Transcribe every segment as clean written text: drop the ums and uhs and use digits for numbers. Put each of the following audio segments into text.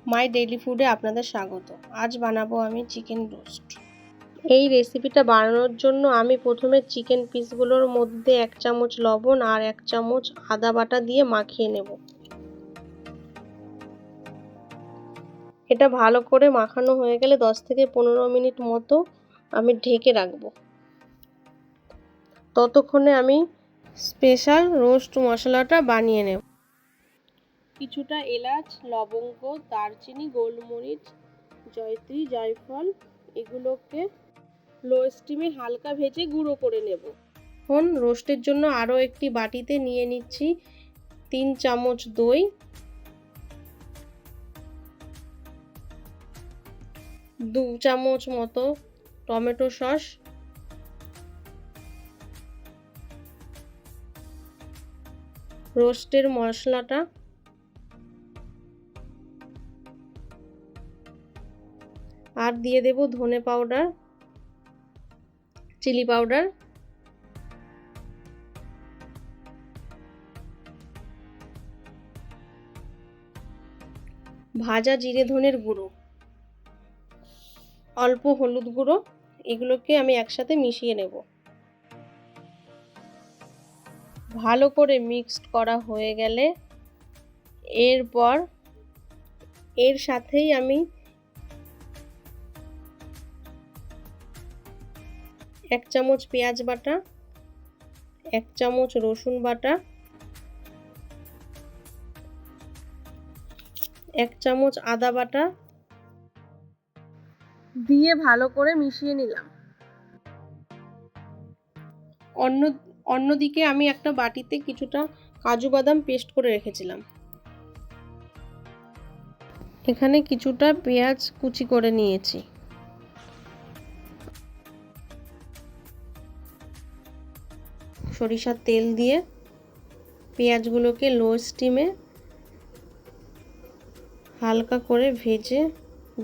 My daily ফুডে আপনাদের স্বাগত। আজ বানাবো আমি চিকেন রোস্ট। এই রেসিপিটা বানানোর জন্য আমি প্রথমে চিকেন পিসগুলোর মধ্যে 1 চামচ লবণ আর 1 চামচ আদা বাটা দিয়ে মাখিয়ে নেব। এটা ভালো করে মাখানো হয়ে গেলে 10 থেকে 15 মিনিট মতো আমি ঢেকে রাখবো। ততক্ষণে আমি স্পেশাল রোস্ট মশলাটা বানিয়ে নেব। কিছুটা এলাচ, লবঙ্গ, দারচিনি, গোলমরিচ, জয়ত্রী, জয়ফল এগুলোকে লো স্টিমে হালকা ভেজে গুঁড়ো করে নেব। এখন রোস্টের জন্য আরও একটি বাটিতে নিয়ে নিচ্ছি 3 চামচ দই, 2 চামচ মতো টমেটো সস, রোস্টের মশলাটা, আর দিয়ে দেব ধনে পাউডার, চিলি পাউডার, ভাজা জিরে ধনের গুঁড়ো, অল্প হলুদ গুঁড়ো। এগুলোকে আমি একসাথে মিশিয়ে নেব। ভালো করে মিক্সড করা হয়ে গেলে এরপর এর সাথেই আমি 1 চামচ পেঁয়াজ বাটা, 1 চামচ রসুন বাটা, 1 চামচ আদা বাটা দিয়ে ভালো করে মিশিয়ে নিলাম। অন্যদিকে আমি একটা বাটিতে কিছুটা কাজু বাদাম পেস্ট করে রেখেছিলাম। এখানে কিছুটা পেঁয়াজ কুচি করে নিয়েছি। সরিষার তেল দিয়ে পেঁয়াজগুলোকে লো স্টিমে হালকা করে ভেজে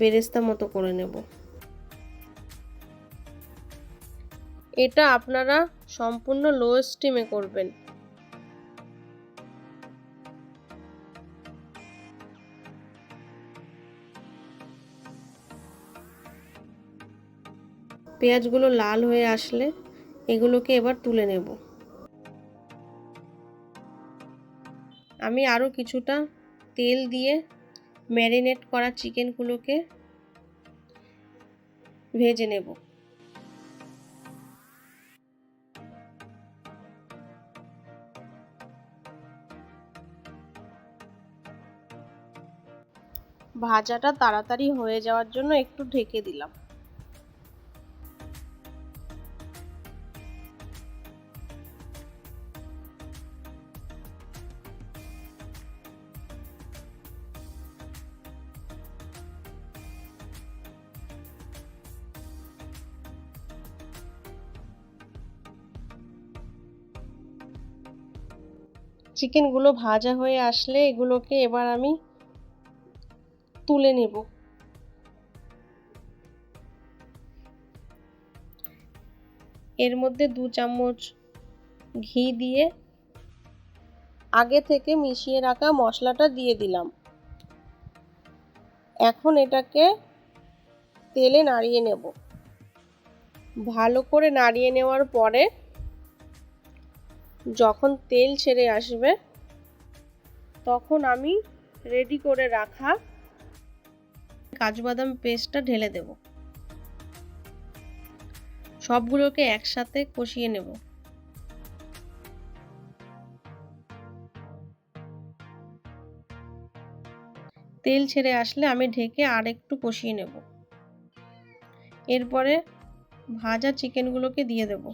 বেরেস্তা মতো করে নেব। এটা আপনারা সম্পূর্ণ লো স্টিমে করবেন। পেঁয়াজগুলো লাল হয়ে আসলে এগুলোকে এবার তুলে নেব। আমি আরও কিছুটা তেল দিয়ে ম্যারিনেট করা চিকেনগুলোকে ভেজে নেব। ভাজাটা তাড়াতাড়ি হয়ে যাওয়ার জন্য একটু ঢেকে দিলাম। চিকেনগুলো ভাজা হয়ে আসলে এগুলোকে এবার আমি তুলে নেব। এর মধ্যে 2 চামচ ঘি দিয়ে আগে থেকে মিশিয়ে রাখা মশলাটা দিয়ে দিলাম। এখন এটাকে তেলে নাড়িয়ে নেব। ভালো করে নাড়িয়ে নেওয়ার পরে যখন তেল ছেড়ে আসবে তখন আমি রেডি করে রাখা কাজু বাদাম পেস্টটা ঢেলে দেব। সবগুলোকে একসাথে কষিয়ে নেব। তেল ছেড়ে আসলে আমি ঢেকে আর একটু কষিয়ে নেব। এরপরে ভাজা চিকেনগুলোকে দিয়ে দেব।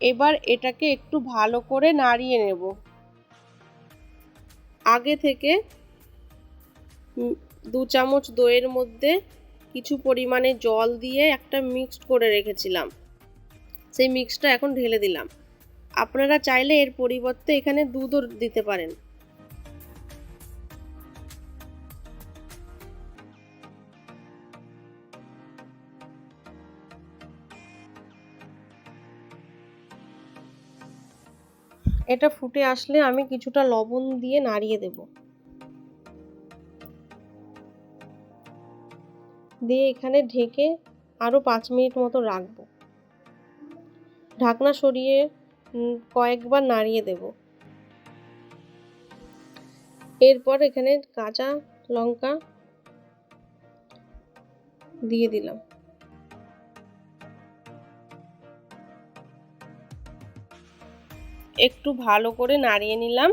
এবার এটাকে একটু ভালো করে নাড়িয়ে নেব। আগে থেকে 2 চামচ দইয়ের মধ্যে কিছু পরিমাণে জল দিয়ে একটা মিক্সড করে রেখেছিলাম। সেই মিক্সটা এখন ঢেলে দিলাম। আপনারা চাইলে এর পরিবর্তে এখানে দুধও দিতে পারেন। এটা ফুটে আসলে আমি কিছুটা লবণ দিয়ে নাড়িয়ে দেব। দিয়ে এখানে ঢেকে আরও 5 মিনিট মতো রাখবো। ঢাকনা সরিয়ে কয়েকবার নাড়িয়ে দেব। এরপর এখানে কাঁচা লঙ্কা দিয়ে দিলাম। একটু ভালো করে নাড়িয়ে নিলাম।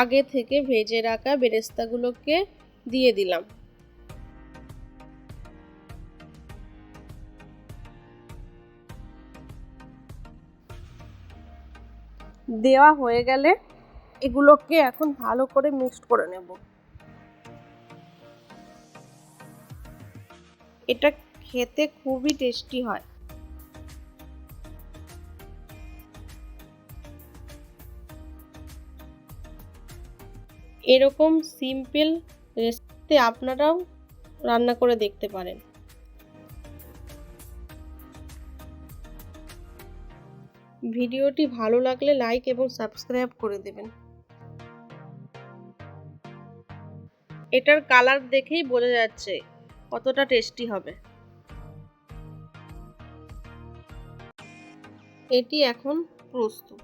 আগে থেকে ভেজে রাখা বেরেস্তাগুলোকে দিয়ে দিলাম। দেওয়া হয়ে গেলে এগুলোকে এখন ভালো করে মিক্সড করে নেব। এটা খেতে খুবই টেস্টি হয়। এরকম সিম্পল রেসিপি আপনারাও রান্না করে দেখতে পারেন। ভিডিওটি ভালো লাগলে লাইক এবং সাবস্ক্রাইব করে দেবেন। এটার কালার দেখেই বোঝা যাচ্ছে কতটা টেস্টি হবে। এটি এখন প্রস্তুত।